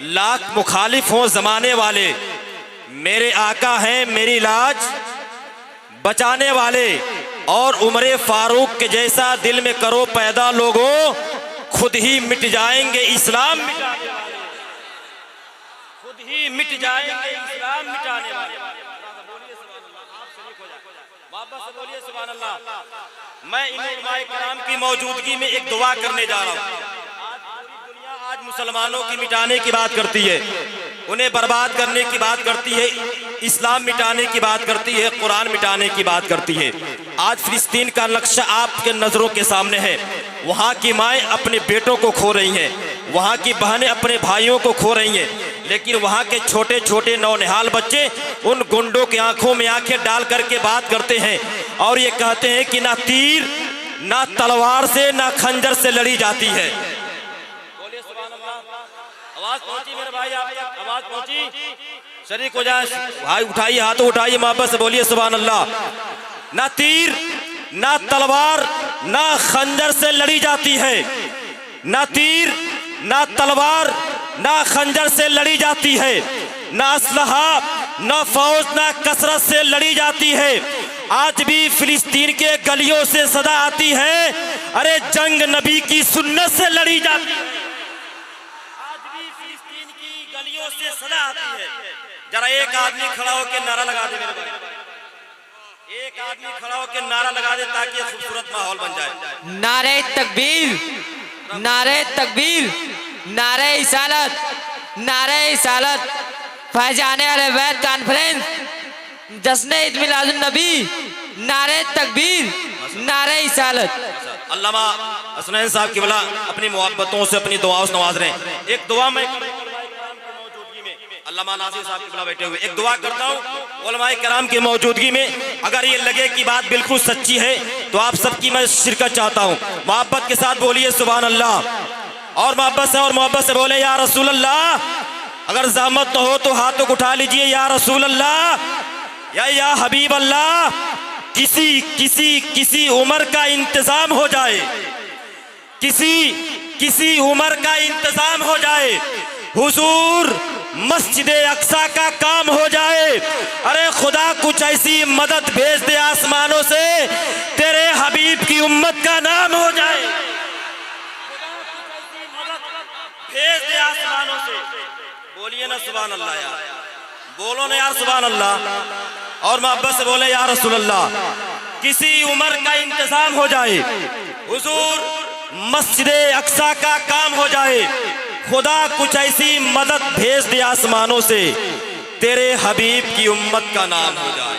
लाख मुखालिफ हों जमाने वाले, मेरे आका हैं मेरी लाज बचाने वाले। और उमरे फारूक के जैसा दिल में करो पैदा लोगों, खुद ही मिट जाएंगे इस्लाम मिटाने वाले, खुद ही मिट जाएंगे इस्लाम मिटाने वाले। वापस से बोलिए सुभान अल्लाह। मैं इन उलमाए कराम की मौजूदगी में एक दुआ करने जा रहा हूँ। आज मुसलमानों की मिटाने की बात करती है, उन्हें बर्बाद करने की बात करती है, इस्लाम मिटाने की बात करती है, कुरान मिटाने की बात करती है। आज फिलिस्तीन का नक्शा आपके नजरों के सामने है। वहाँ की माएँ अपने बेटों को खो रही हैं, वहाँ की बहनें अपने भाइयों को खो रही हैं, लेकिन वहाँ के छोटे छोटे नौनिहाल बच्चे उन गुंडों की आंखों में आंखें डाल करके बात करते हैं और ये कहते हैं कि ना तीर ना तलवार से ना खंजर से लड़ी जाती है। बोलिए सुभान अल्लाह। आवाज पहुंची मेरे भाई, आप तक आवाज पहुंची? शरीक हो जाए भाई, उठाइए हाथों उठाइए, मोहब्बत से बोलिए सुभान अल्लाह। ना तीर ना तलवार ना खंजर से लड़ी जाती है, ना तीर ना तलवार ना खंजर से लड़ी जाती है, ना असलहा ना फौज ना कसरत से लड़ी जाती है। आज भी फिलिस्तीन के गलियों से सदा आती है, अरे जंग नबी की सुन्नत से लड़ी जाती है। आज भी फिलिस्तीन की गलियों से सदा आती है। जरा एक आदमी खड़ा होकर नारा लगा दे मेरे भाई, एक आदमी खड़ा होकर नारा लगा दे ताकि खूबसूरत माहौल बन जाए। नारे तकबीर, नारे तकबीर, नारे इसालत, नारे इसालत। फैजाने अहले बैत कॉन्फ्रेंस, जश्न ईद मिलादुन नबी, नारे तकबीर, नारे इसालत। अल्लामा हसनैन साहब की बला अपनी मोहब्बतों से अपनी दुआओं से नवाज रहे हैं। एक दुआ में अल्लामा नासिर साहब की बला बैठे हुए एक दुआ करता हूँ उलमाए कराम की मौजूदगी में। अगर ये लगे कि बात बिल्कुल सच्ची है तो आप सबकी मैं शिरकत चाहता हूँ। मोहब्बत के साथ बोलिए सुभान अल्लाह और मोहब्बत से बोले या रसूल अल्लाह। अगर ज़हमत तो हो तो हाथों को उठा लीजिए, या रसूल अल्लाह या हबीब अल्लाह। किसी उम्र का इंतजाम हो जाए, किसी उम्र का इंतजाम हो जाए, हुजूर मस्जिद अक्सा का काम हो जाए। अरे खुदा कुछ ऐसी मदद भेज दे आसमानों से, तेरे हबीब की उम्मत का नाम हो जाए। भेज दे आसमानों से। बोलिए ना सुभान अल्लाह यार, बोलो ना यार सुभान अल्लाह। और मोहब्बत से बोले या रसूल अल्लाह। किसी उम्र का इंतजाम हो जाए, हुजूर मस्जिद अक्सा का काम हो जाए, खुदा कुछ ऐसी मदद भेज दे आसमानों से, तेरे हबीब की उम्मत का नाम हो जाए,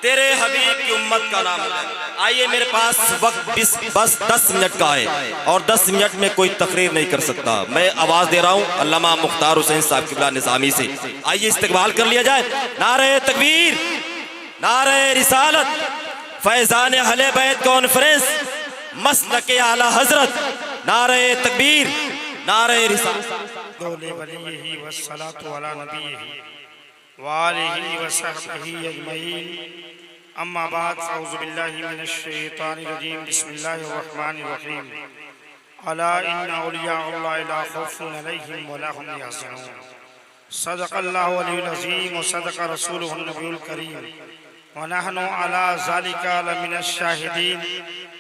तेरे हबीब की उम्मत का नाम हो जाए। आइए मेरे पास वक्त बस 10 मिनट का है और 10 मिनट में कोई तकरीर नहीं कर सकता। मैं आवाज दे रहा हूँ अल्लामा मुख्तार हुसैन साहब किबला निज़ामी से। आइए इस्तकबाल कर लिया जाए। नारे तकबीर, नारे रिसालत, फैजान अहले बैत कॉन्फ्रेंस, मसलक आला हजरत। नारे तकबीर, नारे रिसालत। अम्मा बाद अऊज़ु बिल्लाहि मिनश शैतानिर रजीम बिस्मिल्लाहिर रहमानिर रहीम अला इन्ना औलियाअल्लाहि ला खौफुन अलैहिम व ला हुम यहज़नून सदक़ल्लाहु अल अज़ीम व सदक़ रसूलुहुन नबियुल करीम व नहनु अला ज़ालिका लमिनश शाहिदीन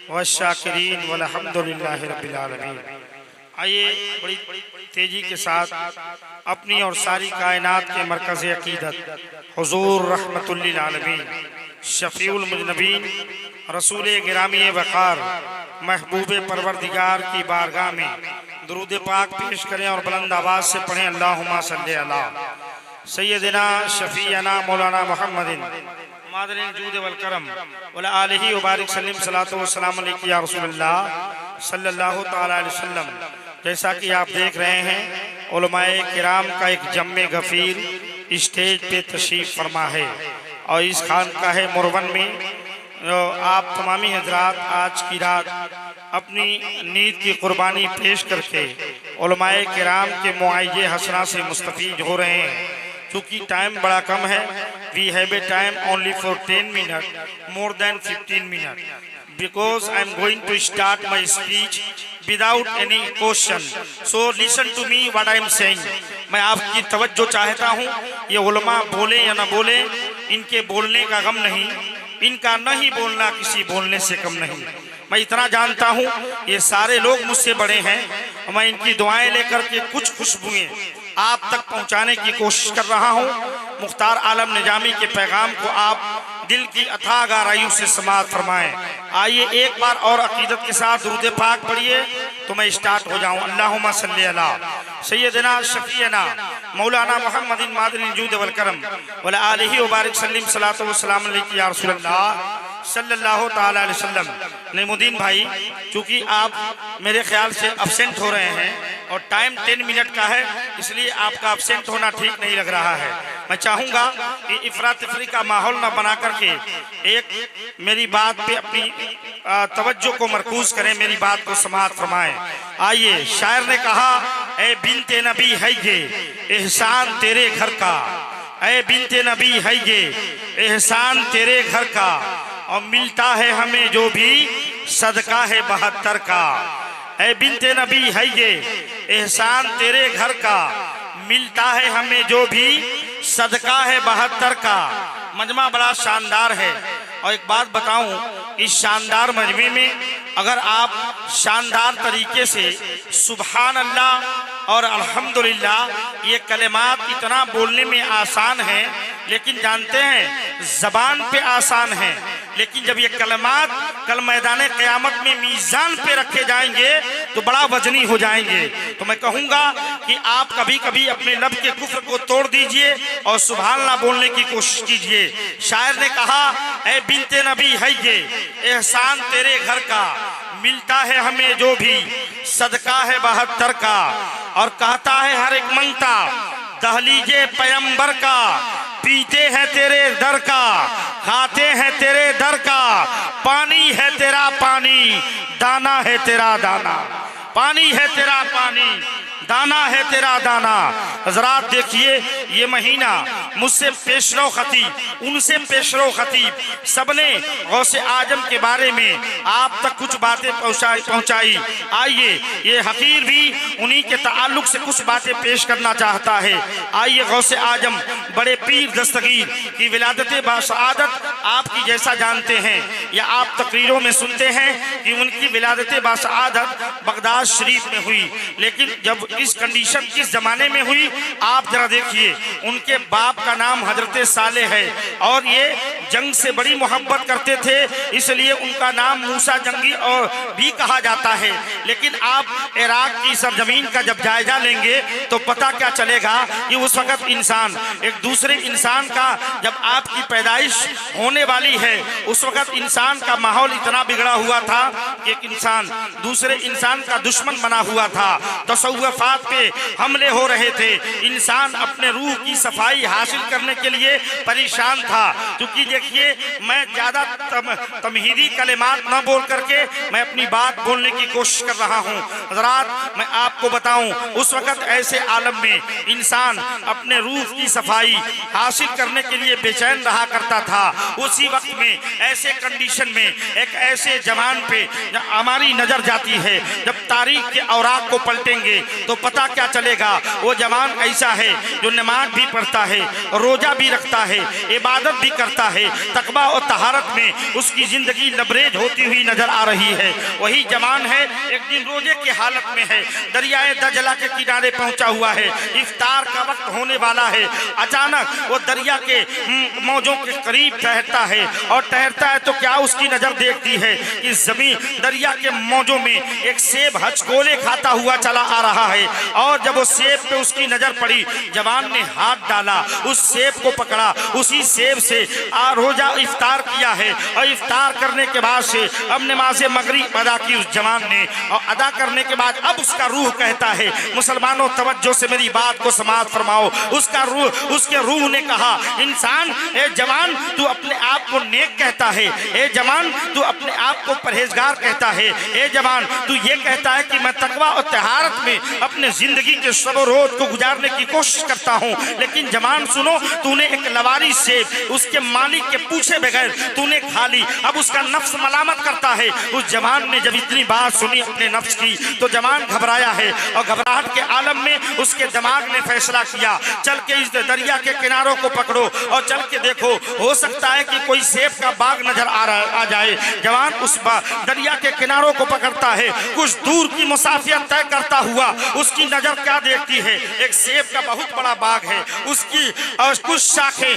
वश्शाकिरीन वल्हम्दुलिल्लाहि रब्बिल आलमीन। आइए बड़ी तेजी के साथ अपनी और सारी कायनात के मरकज़ अक़ीदत हुज़ूर रहमतुल लिल आलमीन शफ़ीउल मुज़नबीन रसूल गिरामी वक़ार महबूब परवरदिगार की बारगाह में दुरूद पाक पेश करें और बुलंद आवाज़ से पढ़ें अल्लाहुम्मा सल्ली अला सय्यदिना शफ़ीअना मौलाना मुहम्मदिन मादनिल जूद वल करम व अला आलिहि व बारिक सल्लिम सलातो व सलाम अलैका या रसूलल्लाह सल्लल्लाहु तआला अलैहि वसल्लम। जैसा कि आप देख रहे हैं उलमाए किराम का एक जम्मे गफीर स्टेज पे तशरीफ फरमा है और इस खानकाह मुरवन में आप तमामी हजरात आज की रात अपनी नीयत की कुर्बानी पेश करके उलमाए किराम के मुआय्ये हसना से मुस्तफ़ीद हो रहे हैं। चूँकि टाइम बड़ा कम है, we have a time only for 10 minute, more than 15 minute, because I am going to start my speech without any question. So listen to me what I am saying. मैं आपकी तवज्जो चाहता हूँ। ये उलमा बोले या ना बोले, इनके बोलने का गम नहीं, इनका नहीं बोलना किसी बोलने से कम नहीं। मैं इतना जानता हूँ ये सारे लोग मुझसे बड़े हैं, मैं इनकी दुआएं लेकर के कुछ खुशबुएं आप तक पहुँचाने की कोशिश कर रहा हूँ। मुख्तार आलम निजामी के पैगाम को आप दिल की अथाह गहराइयों से समाअत फरमाएं। आइए एक बार और अकीदत के साथ दुरूद पाक पढ़िए तो मैं स्टार्ट हो जाऊं। अल्लाहुम्मा सल्ली अला सैयदना शफीना मौलाना मुहम्मदिन मादिन जूद वल करम व अला आलिहि व बारिक सल्लिम सलातो व सलाम अलैहि या रसूलल्लाह सल्लल्लाहु ताला अलैहि वसल्लम। नईमुद्दीन भाई, चूंकि आप मेरे ख्याल से अब्सेंट हो रहे हैं और टाइम 10 मिनट का है, इसलिए आपका अब्सेंट होना ठीक नहीं लग रहा है। मैं चाहूँगा कि इफरात तफरी का माहौल न बना करके एक मेरी बात पे अपनी तवज्जो को मरकूज करें, मेरी बात को समाअत फरमाएं। आइए, शायर ने कहा, ए बिनते नबी है ये एहसान तेरे घर का, ए बिनते नबी है ये एहसान तेरे घर का, और मिलता है हमें जो भी सदका है 72 का। ए बिनते नबी है ये एहसान तेरे घर का, मिलता है हमें जो भी सदका है 72 का। मजमा बड़ा शानदार है, और एक बात बताऊं, इस शानदार मजमे में अगर आप शानदार तरीके से सुभान अल्लाह और अल्हम्दुलिल्लाह ये कलिमात इतना बोलने में आसान है, लेकिन जानते हैं जबान पे आसान है, लेकिन जब ये कलमात कल मैदान क़यामत में मीज़ान पे रखे जाएंगे तो बड़ा वजनी हो जाएंगे। तो मैं कहूँगा कि आप कभी कभी अपने लब के कुफ्र को तोड़ दीजिए और सुभान अल्लाह बोलने की कोशिश कीजिए। शायर ने कहा, ए बिनते नबी है ये एहसान तेरे घर का, मिलता है हमें जो भी सदका है 72 का। और कहता है हर एक मंगता दहलीजे पैगंबर का, पीते हैं तेरे दर का, खाते हैं तेरे दर का, पानी है तेरा पानी, दाना है तेरा दाना, पानी है तेरा पानी, दाना है तेरा दाना। हजरात देखिए, ये महीना मुझसे पेशरो खतीब, उनसे पेशरो खतीब, सबने गौसे आजम के बारे में आप तक कुछ बातें पहुंचाई। आइए, ये हकीर भी उन्हीं के ताल्लुक से कुछ बातें पेश करना चाहता है। आइए, गौसे आजम बड़े पीर दस्तगीर की विलादत बासआदत आपकी जैसा जानते हैं या आप तकरीरों में सुनते हैं कि उनकी विलादत बासआदत बगदाद शरीफ में हुई, लेकिन जब इस कंडीशन किस जमाने में हुई आप जरा देखिए। उनके बाप का नाम हजरत सालेह है और ये जंग से बड़ी मोहब्बत करते थे, इसलिए उनका नाम मूसा जंगी और भी कहा जाता है। लेकिन आप इराक की सरजमीन का जब जायजा लेंगे तो पता क्या चलेगा कि उस वक्त इंसान एक दूसरे इंसान का, जब आपकी पैदाइश होने वाली है उस वक्त इंसान का माहौल इतना बिगड़ा हुआ था कि एक इंसान दूसरे इंसान का दुश्मन बना हुआ था। तसव्वुफ़ात पे हमले हो रहे थे, इंसान अपने रूह की सफाई हासिल करने के लिए परेशान था। क्योंकि देखिए, मैं ज्यादा तमहीदी कलिमात न बोल करके मैं अपनी बात बोलने की कोशिश कर रहा हूँ। हज़रात, मैं आपको बताऊं, उस वक्त ऐसे आलम में इंसान अपने रूह की सफाई हासिल करने के लिए बेचैन रहा करता था। उसी वक्त में ऐसे कंडीशन में एक ऐसे जवान पे हमारी नजर जाती है, जब तारीख के औराक को पलटेंगे तो पता क्या चलेगा। वो जवान ऐसा है जो नमाज भी पढ़ता है, रोजा भी रखता है, इबादत भी करता है, तकवा और तहारत में उसकी जिंदगी लबरेज होती हुई नजर आ रही है। वही जवान है, एक दिन रोजे की हालत में है, दरियाए दजला के किनारे पहुंचा हुआ है, इफ्तार का वक्त होने वाला है। अचानक वो दरिया के मौजों के करीब ठहरता है और ठहरता है तो क्या उसकी नजर देखती है कि जमीन दरिया के मौजों में एक सेब हचकोले खाता हुआ चला आ रहा है। और जब वो सेब पे उसकी नजर पड़ी, जवान ने हाथ डाला, उस सेब को पकड़ा, उसी सेब से रोजा इफ्तार किया है। और इफ्तार करने के बाद से अब नमाज मगरिब अदा की उस जवान ने, और अदा करने के बाद अब उसका रूह कहता है, मुसलमानों तवज्जो से मेरी बात को समाअत फरमाओ। उसका रूह, उसके रूह ने कहा, इंसान, ए जवान, तू अपने आप को नेक कहता है, ए जवान तू अपने आप को परहेजगार कहता है, ए जवान तू ये कहता है कि मैं तकवा और तहारत में अपने जिंदगी के सब रोज को गुजारने की कोशिश करता हूँ, लेकिन जवान सुनो, तूने एक लवारी सेब उसके मालिक के पूछे बगैर बगैर तूने खा ली। अब उसका नफ्स मलामत करता है। उस जवान ने जब इतनी बात सुनी अपने नफ्स की तो जवान घबराया है और घबराहट के आलम में उसके दिमाग ने फैसला किया, चल के इस दरिया के किनारों को पकड़ो और चल के देखो, हो सकता है कि कोई सेब का बाग नजर आ जाए। जवान उस दरिया के किनारों को पकड़ता है। कुछ दूर की मुसाफिर तय करता हुआ उसकी नजर क्या देखती है, एक सेब का बहुत बड़ा बाग है। उसकी और कुछ शाखें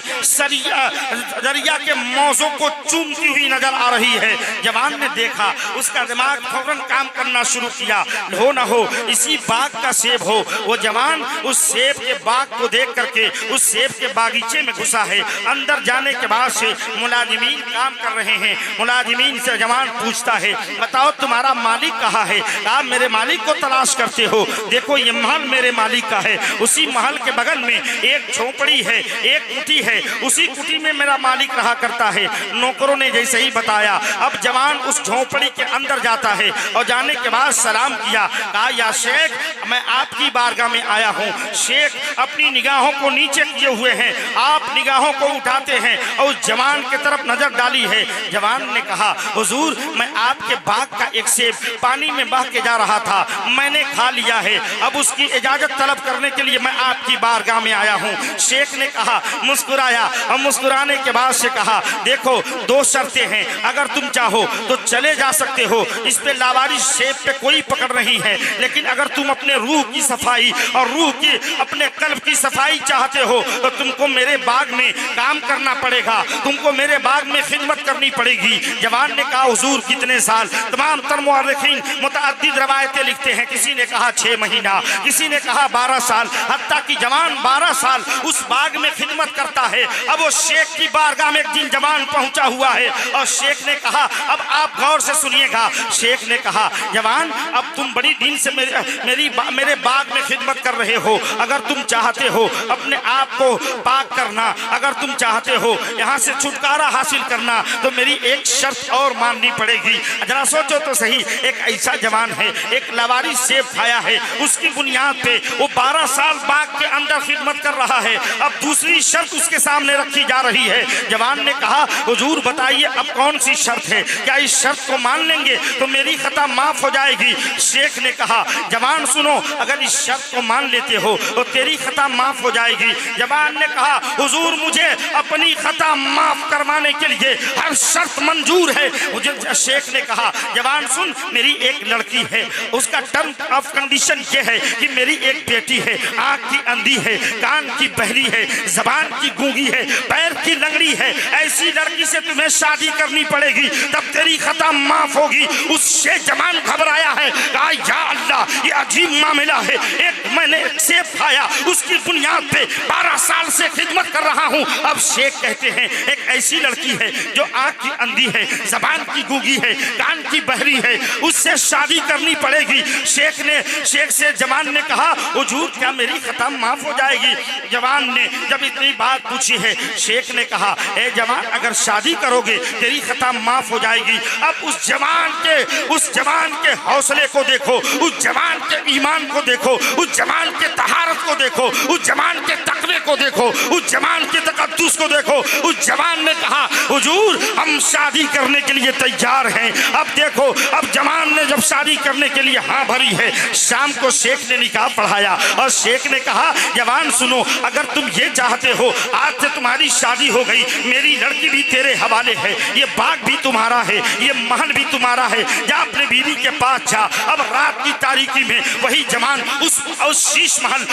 दरिया के मौजों को चूमती हुई नजर आ रही है। जवान ने देखा, उसका दिमाग फौरन काम करना शुरू किया, हो न हो इसी बाग का सेब हो। वो जवान उस सेब के बाग को देख करके उस सेब के बागीचे में घुसा है। अंदर जाने के बाद से मुलाजिमीन काम कर रहे हैं। मुलाजिमीन से जवान पूछता है, बताओ तुम्हारा मालिक कहाँ है? आप मेरे मालिक को तलाश करते हो? देखो ये महल मेरे मालिक का है। उसी महल के बगल में एक झोपड़ी है, एक कुटी है, उसी कुटी में मेरा मालिक रहा करता है। नौकरों ने जैसे ही बताया, अब जवान उस झोपड़ी के अंदर जाता है और जाने के बाद सलाम किया, कहा या शेख मैं आपकी बारगाह में आया हूँ। शेख अपनी निगाहों को नीचे किए हुए हैं, आप निगाहों को उठाते हैं और उस जवान की तरफ नजर डाली है। जवान ने कहा, हुजूर मैं आपके बाग का एक सेब पानी में बह के जा रहा था, मैंने खा लिया है। अब उसकी इजाजत तलब करने के लिए मैं आपकी बारगाह में आया हूँ। शेख ने कहा, मुस्कुराया और मुस्कुराने के बाद से कहा, देखो दो शर्तें हैं, अगर तुम चाहो तो चले जा सकते हो, इस पे लावारिस सेब पे कोई पकड़ नहीं है, लेकिन अगर तुम अपने रूह की सफाई और रूह की अपने कल्ब की सफाई चाहते हो तो तुमको मेरे बाग में काम करना पड़ेगा, तुमको मेरे बाग में खिदमत करनी पड़ेगी। जवान ने कहा, हुजूर कितने साल? तमाम तर मुअर्रिखीन मुतअद्दिद रवायतें लिखते हैं, किसी ने कहा 6 महीना, किसी ने कहा 12 साल, हत्ता कि जवान 12 साल उस बाग में खिदमत करता है। अब वो शेख की बारगाह में एक दिन जवान पहुंचा हुआ है और शेख ने कहा, अब आप गौर से सुनिएगा। शेख ने कहा, जवान अब तुम बड़ी दिन से मेरे बाग में खिदमत कर रहे हो, अगर तुम चाहते हो अपने आप को पाक करना, अगर तुम चाहते हो यहाँ से छुटकारा हासिल करना तो मेरी एक शर्त और माननी पड़ेगी। जरा सोचो तो सही, एक ऐसा जवान है, एक लावारिस सेब खाया है, उसकी बुनियाद पे वो 12 साल बाग के अंदर खिदमत कर रहा है। अब दूसरी शर्त उसके सामने रखी जा रही है। जवान ने कहा, हुजूर बताइए अब कौन सी शर्त है, क्या इस शर्त को मान लेंगे तो मेरी खता माफ हो जाएगी? शेख ने कहा, जवान सुनो, अगर इस शर्त को मान लेते हो तो तेरी खता माफ हो जाएगी। जवान ने कहा, हुजूर मुझे अपनी खता माफ करवाने के लिए हर शर्त मंजूर है। मुझे शेख ने कहा, जवान सुन, मेरी एक लड़की है, उसका टर्म ऑफ कंडीशन ये है कि मेरी एक बेटी है, आंख की अंधी है, कान की बहरी है, जबान की गूंगी है, पैर की लंगड़ी है, ऐसी लड़की से तुम्हें शादी करनी पड़ेगी तब तेरी खता माफ होगी। उससे जवान घबराया है, कहा या अल्लाह ये अजीब मामला है, एक मैंने सेब खाया, उसकी बुनियाद पे 12 साल से खिदमत कर रहा हूँ। अब शेख कहते हैं, एक ऐसी लड़की है जो आंख की अंधी है, जबान की गूंगी है, कान की बहरी है, उससे शादी करनी पड़ेगी। शेख से जवान ने कहा, हुजूर क्या मेरी खता माफ हो जाएगी? जवान ने जब इतनी बात पूछी है, शेख ने कहा, ए जवान अगर शादी करोगे तेरी खता माफ हो जाएगी। अब उस जवान के हौसले को देखो, उस जवान के ईमान को देखो, उस जवान के तहारत को देखो, उस जवान के तकवे को देखो, उस जवान के तकद्दुस को देखो। उस जवान ने कहा, हुजूर हम शादी करने के लिए तैयार हैं। अब देखो, अब जवान ने जब शादी करने के लिए हाँ भरी है, शाम को शेख ने निकाह पढ़ाया और शेख ने कहा, जवान सुनो, अगर तुम ये चाहते हो आज से तुम्हारी शादी हो गई, मेरी लड़की भी तेरे हवाले है, ये बाग भी तुम्हारा है, ये महल भी तुम्हारा है, जा अपने बीवी के पास जा। अब रात की तारीकी में वही जवान उस शीश महल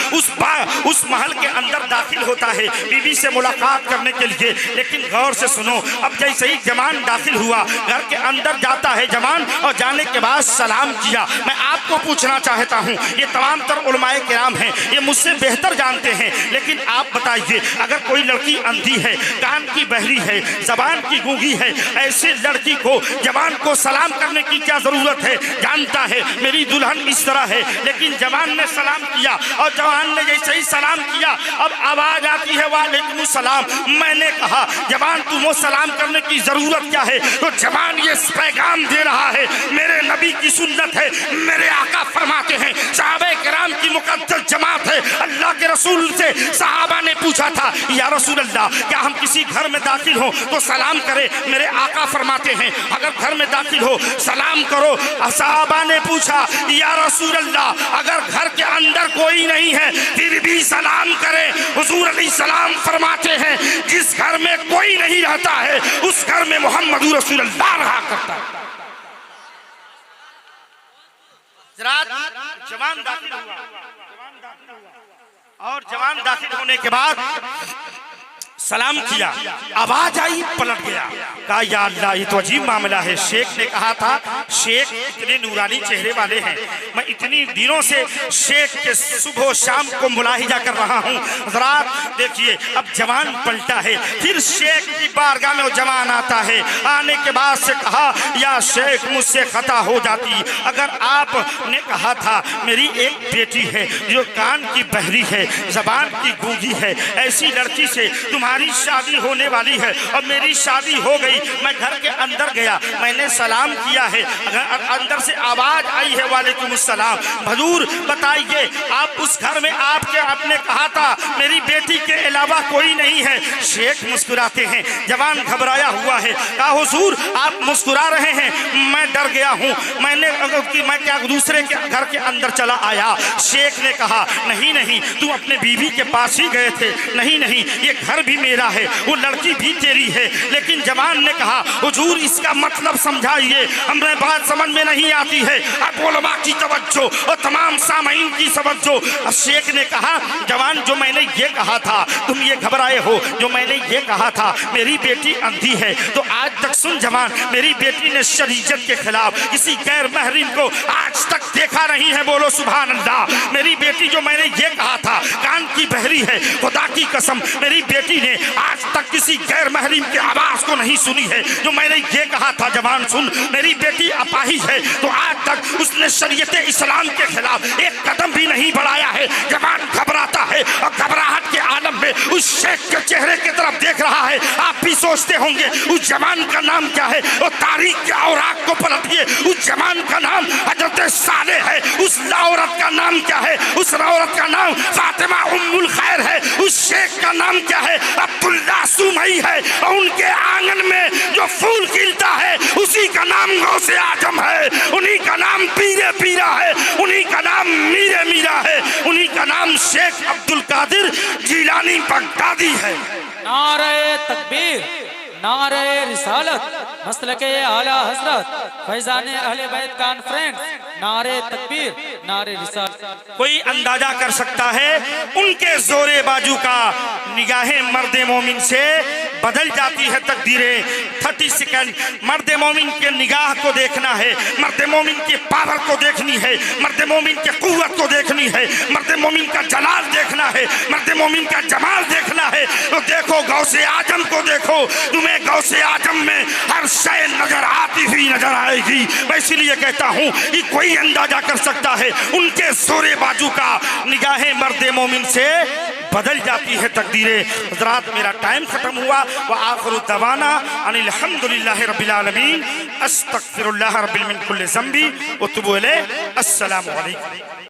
उस महल के अंदर दाखिल होता है बीवी से मुलाकात करने के लिए। लेकिन गौर से सुनो, अब जैसे ही जवान दाखिल हुआ, घर के अंदर जाता है जवान और जाने के बाद सलाम किया। मैं आपको पूछना चाहता हूँ, ये तमाम तर उलमाए किराम हैं, ये मुझसे बेहतर जानते हैं, लेकिन आप बताइए, अगर कोई लड़की अंधी है, कान की बहरी है, जबान की गूंगी है, ऐसे लड़की को जवान को सलाम करने की क्या जरूरत है? जानता है मेरी दुल्हन इस तरह है। लेकिन जवान ने सलाम किया और जवान ने जैसे ही सलाम किया, अब आवाज आती है वालेकुम सलाम। मैंने कहा जवान तुमको सलाम करने की जरूरत क्या है? तो जवान ये पैगाम दे रहा है, मेरे नबी की सुन्नत है, मेरे आका फरमाते हैं, सहाबा किराम की मुकद्दस जमात है। अल्लाह के रसूल से सहाबा ने पूछा था, या रसूल अल्लाह क्या हम किसी घर में दाखिल हो तो सलाम करें? मेरे आका फरमाते हैं अगर घर में दाखिल हो सलाम करो। सहाबा ने पूछा, या रसूल अल्लाह अगर घर के अंदर कोई नहीं है फिर भी सलाम करें? हुजूर अलैहिस्सलाम फरमाते हैं जिस घर में कोई नहीं रहता है उस घर में मोहम्मद रसूलुल्लाह रहा करता है। जवान दाखिल हुआ और जवान दाखिल होने के बाद सलाम किया, आवाज आई, पलट गया, कहा या अल्लाह ये तो अजीब मामला है। शेख ने कहा था, शेख इतने नूरानी चेहरे वाले हैं, मैं इतनी दिनों से शेख के सुबह शाम को मुलाहिजा कर रहा हूँ। हज़रात देखिए अब जवान पलटा है, फिर शेख की बारगाह में वो जवान आता है। आने के बाद से कहा, या शेख मुझसे खता हो जाती अगर आपने कहा था मेरी एक बेटी है जो कान की बहरी है, जबान की गूंगी है, ऐसी लड़की से तुम्हारी शादी होने वाली है और मेरी शादी हो गई। मैं घर के अंदर गया, मैंने सलाम किया है, अंदर से आवाज आई है वालेकुम सलाम। हुजूर बताइए आप उस घर में आपने कहा था मेरी बेटी के अलावा कोई नहीं है। शेख मुस्कुराते हैं, जवान घबराया हुआ है, कहा हुजूर आप मुस्कुरा रहे हैं, मैं डर गया हूँ, मैं क्या दूसरे के घर के अंदर चला आया? शेख ने कहा नहीं नहीं तुम अपने बीवी के पास ही गए थे। नहीं नहीं ये घर भी मेरा है, वो लड़की भी तेरी है। लेकिन जवान ने कहा हुजूर इसका मतलब समझाइए, हमें बात समझ में नहीं आती है, अब उलमा की तवज्जो और तमाम सामईन की तवज्जो। शेख ने कहा जवान जो मैंने ये कहा था तुम ये घबराए हो, जो मैंने ये कहा था मेरी बेटी अंधी है, तो आज तक सुन जवान मेरी बेटी ने शरीयत के खिलाफ किसी गैर महरीम को आज तक देखा नहीं है। बोलो सुभान अल्लाह। मेरी बेटी जो मैंने ये कहा था कान की बहरी है, खुदा की कसम मेरी बेटी ने आज तक किसी गैर महरीम की आवाज को नहीं सुनी है। जो मैंने ये कहा था जवान सुन, मेरी बेटी अपाहिज है तो आज तक उसने शरीयत इस्लाम के खिलाफ एक कदम भी नहीं बढ़ाया है। जवान घबराता है और घबराहट के आलम में उस शेख के चेहरे की तरफ देख रहा है। आप भी सोचते होंगे उस जवान का नाम क्या है, और तारीख के औराक को पलटिए, उस जवान का नाम हजरत साले है। उस औरत का नाम क्या है? उस औरत का नाम फातिमा उम्मुल खैर है। उस शेख का नाम क्या है? अब्दुल्ला सुमई है। और उनके आंगन में जो फूल खिलता है उसी का नाम गौसे आजम है, उन्हीं का नाम पीरे पीरा है, उन्हीं का नाम मीरे मीरा है, उन्हीं का नाम शेख अब्दुल कादिर जिलानी बगदादी है। नारे तकबीर, नारे रिसालत, मसलके आला हजरत फैजान अहले बैत कॉन्फ्रेंस, नारे तकबीर, नारे रिसालत। कोई अंदाजा कर सकता है उनके जोरे बाजू का, निगाहें मर्द मोमिन से बदल जाती है तकदीरें। 30 सेकंड मर्द मोमिन के निगाह को देखना है, मर्द मोमिन की पावर को देखनी है, मर्द मोमिन की कुव्वत को देखनी है, मर्द मोमिन का जलाल देखना है, मर्द मोमिन का जमाल देखना है। तो देखो गौसे आजम को देखो, तुम्हें गौसे आजम में हर शय नजर आती हुई नजर आएगी। मैं इसलिए कहता हूँ कि कोई अंदाजा कर सकता है उनके जोरे बाजू का, निगाहें मर्द मोमिन से बदल जाती है तकदीरें। हज़रात मेरा टाइम खत्म हुआ। व आखिरु दवाना अनिल हम्दुलिल्लाहि रब्बिल आलमीन अस्तगफिरुल्लाह रब्बी मिन कुल्लि ज़ंबी व तुबू इलैहि। अस्सलामु अलैकुम।